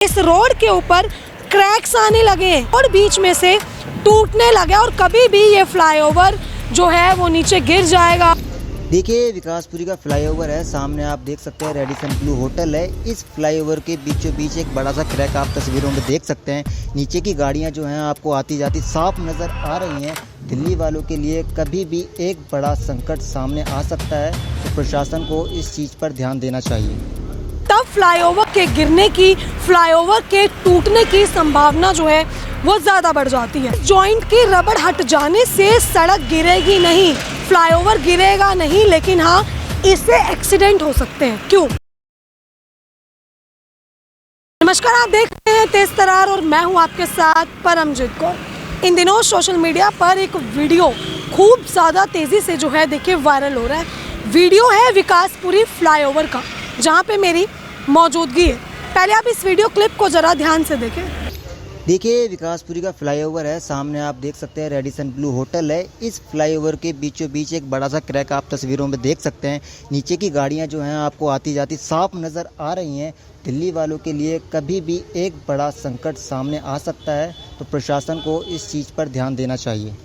इस रोड के ऊपर क्रैक्स आने लगे हैं और बीच में से टूटने लगे और कभी भी ये फ्लाईओवर जो है वो नीचे गिर जाएगा। देखिए विकासपुरी का फ्लाईओवर है, सामने आप देख सकते हैं रेडिसन ब्लू होटल है। इस फ्लाईओवर के बीचों बीच एक बड़ा सा क्रैक आप तस्वीरों में देख सकते हैं। नीचे की गाड़ियां जो हैं आपको आती जाती साफ नज़र आ रही हैं। दिल्ली वालों के लिए कभी भी एक बड़ा संकट सामने आ सकता है, तो प्रशासन को इस चीज़ पर ध्यान देना चाहिए। तब फ्लाईओवर के गिरने की, फ्लाईओवर के टूटने की संभावना जो है वो ज़्यादा बढ़ जाती है। जॉइंट की रबड़ हट जाने से सड़क गिरेगी नहीं, फ्लाईओवर गिरेगा नहीं, लेकिन हाँ इससे एक्सीडेंट हो सकते हैं। क्यों? नमस्कार, आप देख रहे हैं तेज तरार और मैं हूं आपके साथ परमजीत कौर। इन दिनों सोशल मीडिया पर एक वीडियो खूब ज़्यादा तेज़ी से जो है देखिए वायरल हो रहा है। वीडियो है विकासपुरी फ्लाईओवर का, जहां पे मेरी मौजूदगी है। पहले आप इस वीडियो क्लिप को ज़रा ध्यान से देखें। देखिए विकासपुरी का फ्लाईओवर है, सामने आप देख सकते हैं रेडिसन ब्लू होटल है। इस फ्लाईओवर के बीचों बीच एक बड़ा सा क्रैक आप तस्वीरों में देख सकते हैं। नीचे की गाड़ियां जो हैं आपको आती जाती साफ नज़र आ रही हैं। दिल्ली वालों के लिए कभी भी एक बड़ा संकट सामने आ सकता है, तो प्रशासन को इस चीज़ पर ध्यान देना चाहिए।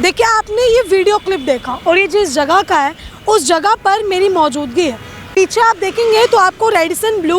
देखिए, आपने ये वीडियो क्लिप देखा और ये जिस जगह का है उस जगह पर मेरी मौजूदगी है। पीछे आप देखेंगे तो आपको रेडिसन ब्लू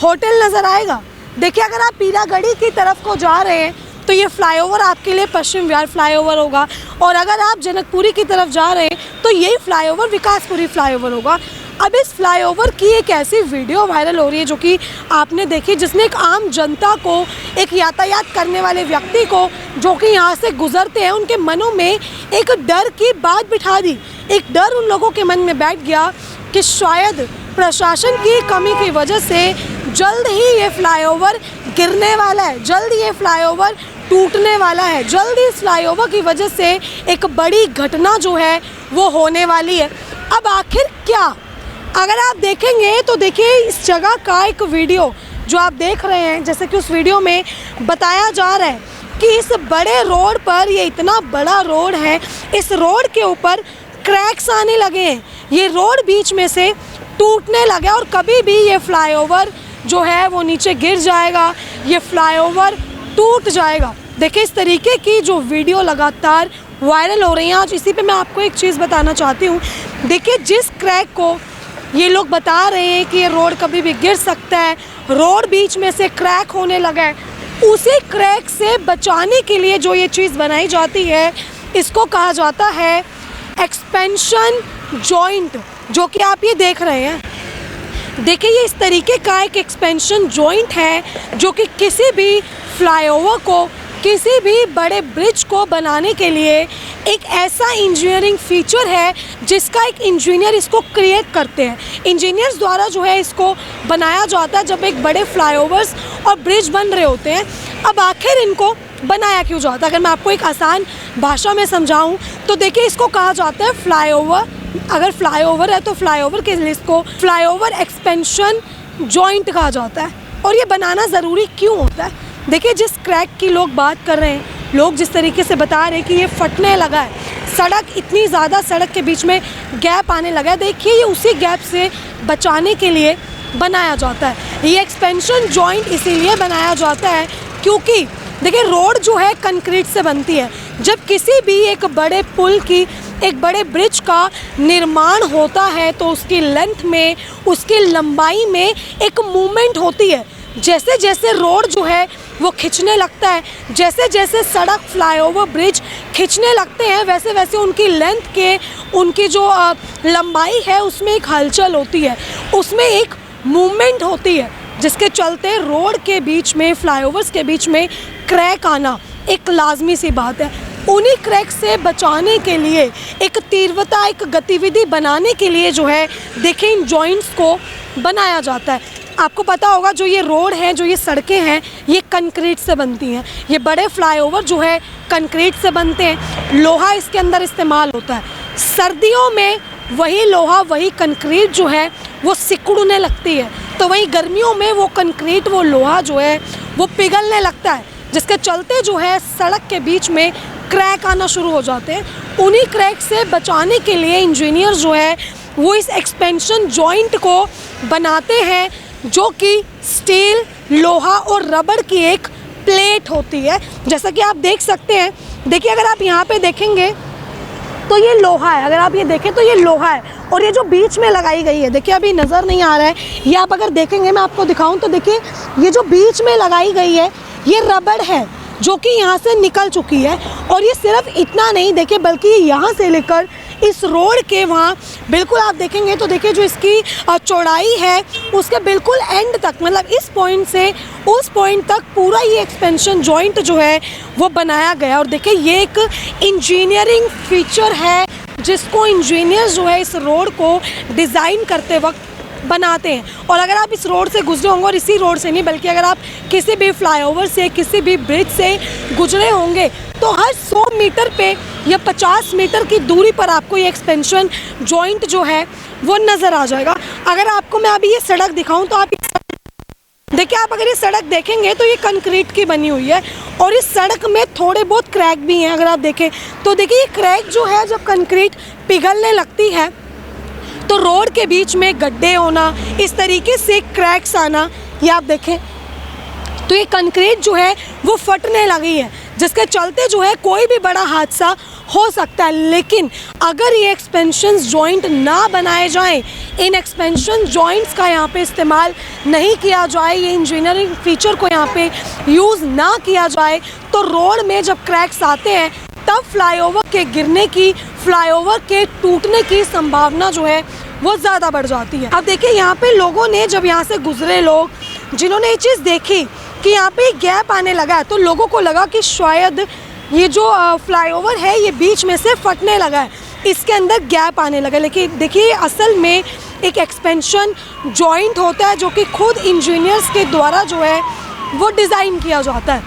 होटल नज़र आएगा। देखिए, अगर आप पीरागढ़ी की तरफ को जा रहे हैं तो ये फ्लाईओवर आपके लिए पश्चिम विहार फ्लाईओवर होगा, और अगर आप जनकपुरी की तरफ जा रहे हैं तो यही फ्लाईओवर विकासपुरी फ्लाईओवर होगा। अब इस फ्लाईओवर की एक ऐसी वीडियो वायरल हो रही है जो कि आपने देखी, जिसने एक आम जनता को, एक यातायात करने वाले व्यक्ति को जो कि यहाँ से गुजरते हैं, उनके मनों में एक डर की बात बिठा दी। एक डर उन लोगों के मन में बैठ गया कि शायद प्रशासन की कमी की वजह से जल्द ही ये फ्लाईओवर गिरने वाला है, जल्द ये फ्लाईओवर टूटने वाला है, जल्द इस फ्लाईओवर की वजह से एक बड़ी घटना जो है वो होने वाली है। अब आखिर क्या? अगर आप देखेंगे तो देखिए इस जगह का एक वीडियो जो आप देख रहे हैं, जैसे कि उस वीडियो में बताया जा रहा है कि इस बड़े रोड पर, ये इतना बड़ा रोड है, इस रोड के ऊपर क्रैक्स आने लगे हैं। ये रोड बीच में से टूटने लगे और कभी भी ये फ्लाईओवर जो है वो नीचे गिर जाएगा, ये फ्लाईओवर टूट जाएगा। देखिए, इस तरीके की जो वीडियो लगातार वायरल हो रही हैं। आज इसी पे मैं आपको एक चीज़ बताना चाहती हूँ। देखिए, जिस क्रैक को ये लोग बता रहे हैं कि ये रोड कभी भी गिर सकता है, रोड बीच में से क्रैक होने लगा है, उसी क्रैक से बचाने के लिए जो ये चीज़ बनाई जाती है, इसको कहा जाता है एक्सपेंशन जॉइंट, जो कि आप ये देख रहे हैं। देखिए, ये इस तरीके का एक एक्सपेंशन जॉइंट है जो कि किसी भी फ्लाईओवर को, किसी भी बड़े ब्रिज को बनाने के लिए एक ऐसा इंजीनियरिंग फीचर है जिसका एक इंजीनियर इसको क्रिएट करते हैं। इंजीनियर्स द्वारा जो है इसको बनाया जाता है जब एक बड़े फ्लाईओवर्स और ब्रिज बन रहे होते हैं। अब आखिर इनको बनाया क्यों जाता है? अगर मैं आपको एक आसान भाषा में समझाऊं तो देखिए, इसको कहा जाता है फ्लाईओवर। अगर फ्लाईओवर है तो फ्लाईओवर के लिए इसको फ्लाईओवर एक्सपेंशन जॉइंट कहा जाता है। और ये बनाना ज़रूरी क्यों होता है? देखिए, जिस क्रैक की लोग बात कर रहे हैं, लोग जिस तरीके से बता रहे हैं कि ये फटने लगा है, सड़क इतनी ज़्यादा, सड़क के बीच में गैप आने लगा है, देखिए ये उसी गैप से बचाने के लिए बनाया जाता है। ये एक्सपेंशन जॉइंट इसीलिए बनाया जाता है क्योंकि देखिए, रोड जो है कंक्रीट से बनती है। जब किसी भी एक बड़े पुल की, एक बड़े ब्रिज का निर्माण होता है तो उसकी लेंथ में, उसकी लंबाई में एक मूवमेंट होती है। जैसे जैसे रोड जो है वो खिंचने लगता है, जैसे जैसे सड़क, फ्लाईओवर, ब्रिज खिंचने लगते हैं, वैसे वैसे उनकी लेंथ के, उनकी जो लंबाई है उसमें एक हलचल होती है, उसमें एक मूवमेंट होती है, जिसके चलते रोड के बीच में, फ्लाईओवर्स के बीच में क्रैक आना एक लाजमी सी बात है। उन्हीं क्रैक से बचाने के लिए, एक तीव्रता, एक गतिविधि बनाने के लिए जो है देखिए इन जॉइंट्स को बनाया जाता है। आपको पता होगा जो ये रोड हैं, जो ये सड़कें हैं, ये कंक्रीट से बनती हैं। ये बड़े फ्लाईओवर जो है कंक्रीट से बनते हैं, लोहा इसके अंदर इस्तेमाल होता है। सर्दियों में वही लोहा, वही कंक्रीट जो है वो सिकुड़ने लगती है, तो वहीं गर्मियों में वो कंक्रीट, वो लोहा जो है वो पिघलने लगता है, जिसके चलते जो है सड़क के बीच में क्रैक आना शुरू हो जाते हैं। उन्हीं क्रैक से बचाने के लिए इंजीनियर जो है वो इस एक्सपेंशन जॉइंट को बनाते हैं, जो कि स्टील लोहा और रबड़ की एक प्लेट होती है, जैसा कि आप देख सकते हैं। देखिए अगर आप यहाँ पे देखेंगे तो ये लोहा है, अगर आप ये देखें तो ये लोहा है, और ये जो बीच में लगाई गई है, देखिए अभी नज़र नहीं आ रहा है, ये आप अगर देखेंगे, मैं आपको दिखाऊं तो देखिए ये जो बीच में लगाई गई है ये रबड़ है जो कि यहाँ से निकल चुकी है। और ये सिर्फ इतना नहीं देखिए, बल्कि ये यहाँ से लेकर इस रोड के वहाँ बिल्कुल आप देखेंगे तो देखिए जो इसकी चौड़ाई है उसके बिल्कुल एंड तक, मतलब इस पॉइंट से उस पॉइंट तक पूरा ये एक्सपेंशन जॉइंट जो है वो बनाया गया। और देखिए ये एक इंजीनियरिंग फीचर है जिसको इंजीनियर्स जो है इस रोड को डिज़ाइन करते वक्त बनाते हैं। और अगर आप इस रोड से गुजरे होंगे, और इसी रोड से नहीं बल्कि अगर आप किसी भी फ्लाईओवर से, किसी भी ब्रिज से गुजरे होंगे, तो हर 100 मीटर पे या 50 मीटर की दूरी पर आपको ये एक्सपेंशन जॉइंट जो है वो नज़र आ जाएगा। अगर आपको मैं अभी ये सड़क दिखाऊं तो आप देखिए, आप अगर ये सड़क देखेंगे तो ये कंक्रीट की बनी हुई है, और इस सड़क में थोड़े बहुत क्रैक भी हैं। अगर आप देखें तो देखिए ये क्रैक जो है, जब कंक्रीट पिघलने लगती है तो रोड के बीच में गड्ढे होना, इस तरीके से क्रैक्स आना, ये आप देखें तो ये कंक्रीट जो है वो फटने लगी है, जिसके चलते जो है कोई भी बड़ा हादसा हो सकता है। लेकिन अगर ये एक्सपेंशन जॉइंट ना बनाए जाएं, इन एक्सपेंशन जॉइंट्स का यहाँ पे इस्तेमाल नहीं किया जाए, ये इंजीनियरिंग फीचर को यहाँ पे यूज़ ना किया जाए, तो रोड में जब क्रैक्स आते हैं तब फ्लाईओवर के गिरने की, फ्लाईओवर के टूटने की संभावना जो है वो ज़्यादा बढ़ जाती है। अब देखिए यहाँ पे लोगों ने, जब यहाँ से गुजरे लोग, जिन्होंने ये चीज़ देखी कि यहाँ पे गैप आने लगा है, तो लोगों को लगा कि शायद ये जो फ्लाईओवर है ये बीच में से फटने लगा है, इसके अंदर गैप आने लगा। लेकिन देखिए असल में एक एक्सपेंशन जॉइंट होता है जो कि खुद इंजीनियर्स के द्वारा जो है वो डिज़ाइन किया जाता है।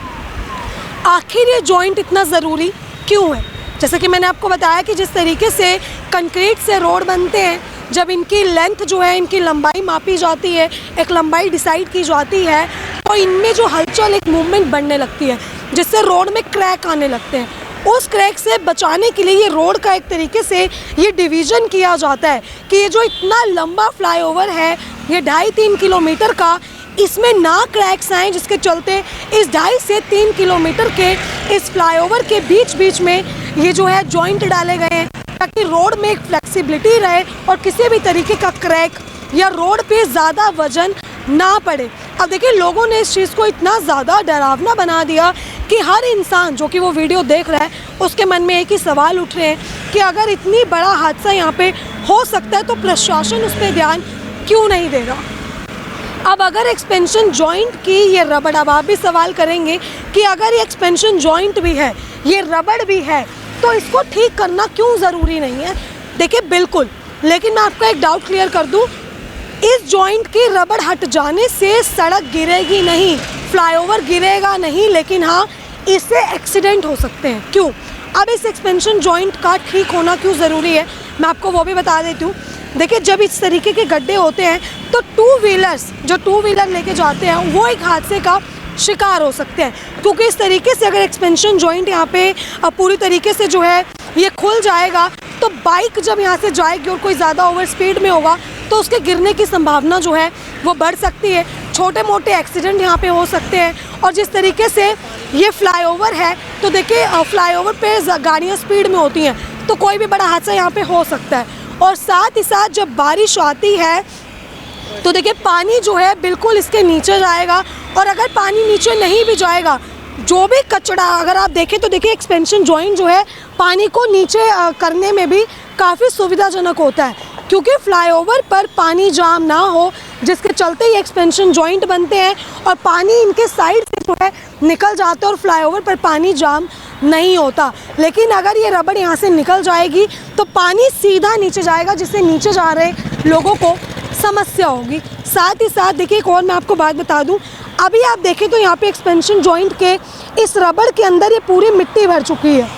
आखिर ये जॉइंट इतना ज़रूरी क्यों है? जैसे कि मैंने आपको बताया कि जिस तरीके से कंक्रीट से रोड बनते हैं, जब इनकी लेंथ जो है, इनकी लंबाई मापी जाती है, एक लंबाई डिसाइड की जाती है, तो इनमें जो हलचल, एक मूवमेंट बढ़ने लगती है, जिससे रोड में क्रैक आने लगते हैं। उस क्रैक से बचाने के लिए ये रोड का एक तरीके से ये डिवीज़न किया जाता है कि ये जो इतना लंबा फ्लाईओवर है, ये 2.5-3 किलोमीटर का, इसमें ना क्रैक्स आएँ, जिसके चलते इस 2.5 से 3 किलोमीटर के इस फ्लाईओवर के बीच बीच में ये जो है जॉइंट डाले गए हैं, ताकि रोड में एक फ्लेक्सिबिलिटी रहे और किसी भी तरीके का क्रैक या रोड पे ज़्यादा वजन ना पड़े। अब देखिए लोगों ने इस चीज़ को इतना ज़्यादा डरावना बना दिया कि हर इंसान जो कि वो वीडियो देख रहा है, उसके मन में एक ही सवाल उठ रहे हैं कि अगर इतनी बड़ा हादसा यहाँ पे हो सकता है तो प्रशासन उस पर ध्यान क्यों नहीं देगा। अब अगर एक्सपेंशन जॉइंट की ये रबड़, अब आप भी सवाल करेंगे कि अगर ये एक्सपेंशन जॉइंट भी है, ये रबड़ भी है, तो इसको ठीक करना क्यों ज़रूरी नहीं है? देखिए बिल्कुल, लेकिन मैं आपका एक डाउट क्लियर कर दूं, इस जॉइंट की रबड़ हट जाने से सड़क गिरेगी नहीं, फ्लाईओवर गिरेगा नहीं, लेकिन हाँ इससे एक्सीडेंट हो सकते हैं। क्यों? अब इस एक्सपेंशन जॉइंट का ठीक होना क्यों ज़रूरी है, मैं आपको वो भी बता देती हूँ। देखिए जब इस तरीके के गड्ढे होते हैं तो टू व्हीलर्स, जो टू व्हीलर लेके जाते हैं, वो एक हादसे का शिकार हो सकते हैं, क्योंकि इस तरीके से अगर एक्सपेंशन जॉइंट यहाँ पे पूरी तरीके से जो है ये खुल जाएगा, तो बाइक जब यहाँ से जाएगी और कोई ज़्यादा ओवर स्पीड में होगा तो उसके गिरने की संभावना जो है वो बढ़ सकती है, छोटे मोटे एक्सीडेंट यहाँ पे हो सकते हैं। और जिस तरीके से ये फ्लाईओवर है, तो देखिए फ्लाईओवर पे गाड़ियाँ स्पीड में होती हैं, तो कोई भी बड़ा हादसा यहाँ पे हो सकता है। और साथ ही साथ जब बारिश आती है तो देखिए पानी जो है बिल्कुल इसके नीचे जाएगा, और अगर पानी नीचे नहीं भी जाएगा, जो भी कचरा, अगर आप देखें तो देखिए एक्सपेंशन जॉइंट जो है पानी को नीचे करने में भी काफ़ी सुविधाजनक होता है, क्योंकि फ्लाईओवर पर पानी जाम ना हो, जिसके चलते ये एक्सपेंशन जॉइंट बनते हैं और पानी इनके साइड से जो है निकल जाता है और फ्लाईओवर पर पानी जाम नहीं होता। लेकिन अगर ये रबड़ यहाँ से निकल जाएगी तो पानी सीधा नीचे जाएगा, जिससे नीचे जा रहे लोगों को समस्या होगी। साथ ही साथ देखिए एक और मैं आपको बात बता दूं, अभी आप देखें तो यहाँ पे एक्सपेंशन जॉइंट के इस रबड़ के अंदर ये पूरी मिट्टी भर चुकी है।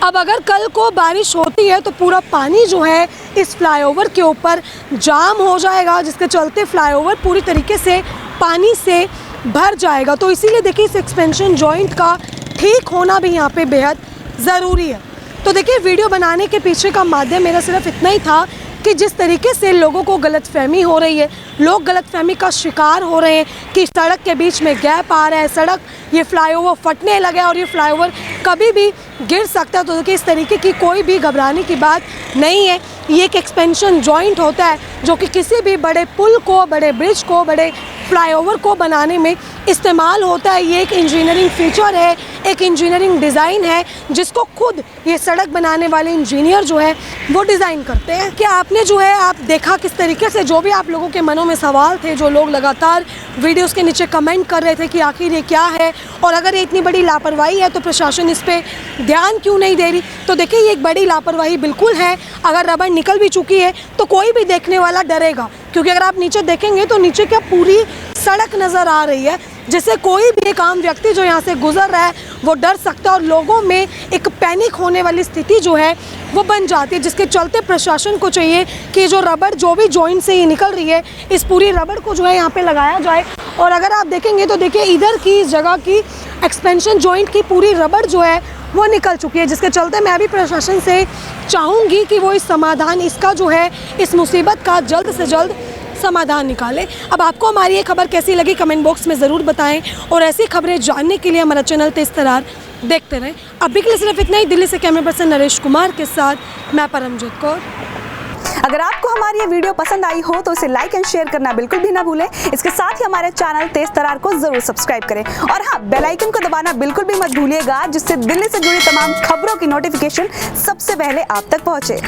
अब अगर कल को बारिश होती है तो पूरा पानी जो है इस फ्लाईओवर के ऊपर जाम हो जाएगा, जिसके चलते फ्लाईओवर पूरी तरीके से पानी से भर जाएगा। तो इसीलिए देखिए इस एक्सपेंशन जॉइंट का ठीक होना भी यहाँ पे बेहद ज़रूरी है। तो देखिए वीडियो बनाने के पीछे का माध्यम मेरा सिर्फ इतना ही था कि कि जिस तरीके से लोगों को गलतफहमी हो रही है, लोग गलतफहमी का शिकार हो रहे हैं कि सड़क के बीच में गैप आ रहा है, सड़क ये फ्लाईओवर फटने लगा और ये फ्लाईओवर कभी भी गिर सकता है। तो देखिए इस तरीके की कोई भी घबराने की बात नहीं है। ये एक एक्सपेंशन जॉइंट होता है जो कि किसी भी बड़े पुल को, बड़े ब्रिज को, बड़े फ्लाईओवर को बनाने में इस्तेमाल होता है। ये एक इंजीनियरिंग फीचर है, एक इंजीनियरिंग डिज़ाइन है जिसको खुद ये सड़क बनाने वाले इंजीनियर जो है वो डिज़ाइन करते हैं। क्या आपने जो है आप देखा किस तरीके से जो भी आप लोगों के मनों में सवाल थे, जो लोग लगातार वीडियोस के नीचे कमेंट कर रहे थे कि आखिर ये क्या है और अगर ये इतनी बड़ी लापरवाही है तो प्रशासन इस पर ध्यान क्यों नहीं दे रही। तो देखिए ये एक बड़ी लापरवाही बिल्कुल है। अगर रबड़ निकल भी चुकी है तो कोई भी देखने वाला डरेगा, क्योंकि अगर आप नीचे देखेंगे तो नीचे क्या पूरी सड़क नज़र आ रही है, जिससे कोई भी एक आम व्यक्ति जो यहाँ से गुजर रहा है वो डर सकता है और लोगों में एक पैनिक होने वाली स्थिति जो है वो बन जाती है, जिसके चलते प्रशासन को चाहिए कि जो रबड़ जो भी जॉइंट से ये निकल रही है इस पूरी रबड़ को जो है यहाँ पे लगाया जाए। और अगर आप देखेंगे तो देखिए इधर की इस जगह की एक्सपेंशन जॉइंट की पूरी रबड़ जो है वो निकल चुकी है, जिसके चलते मैं भी प्रशासन से चाहूँगी कि वो इस समाधान इसका जो है इस मुसीबत का जल्द से जल्द समाधान निकालें। अब आपको हमारी ये खबर कैसी लगी कमेंट बॉक्स में ज़रूर बताएं और ऐसी खबरें जानने के लिए हमारा चैनल तेज तरार देखते रहें। अभी के लिए सिर्फ इतना ही। दिल्ली से कैमरा पर्सन नरेश कुमार के साथ मैं परमजीत कौर। अगर आपको हमारी ये वीडियो पसंद आई हो तो इसे लाइक एंड शेयर करना बिल्कुल भी ना भूलें। इसके साथ ही हमारे चैनल तेज तरार को जरूर सब्सक्राइब करें और हाँ, बेल आइकन को दबाना बिल्कुल भी मत भूलिएगा, जिससे दिल्ली से जुड़ी तमाम खबरों की नोटिफिकेशन सबसे पहले आप तक पहुंचे।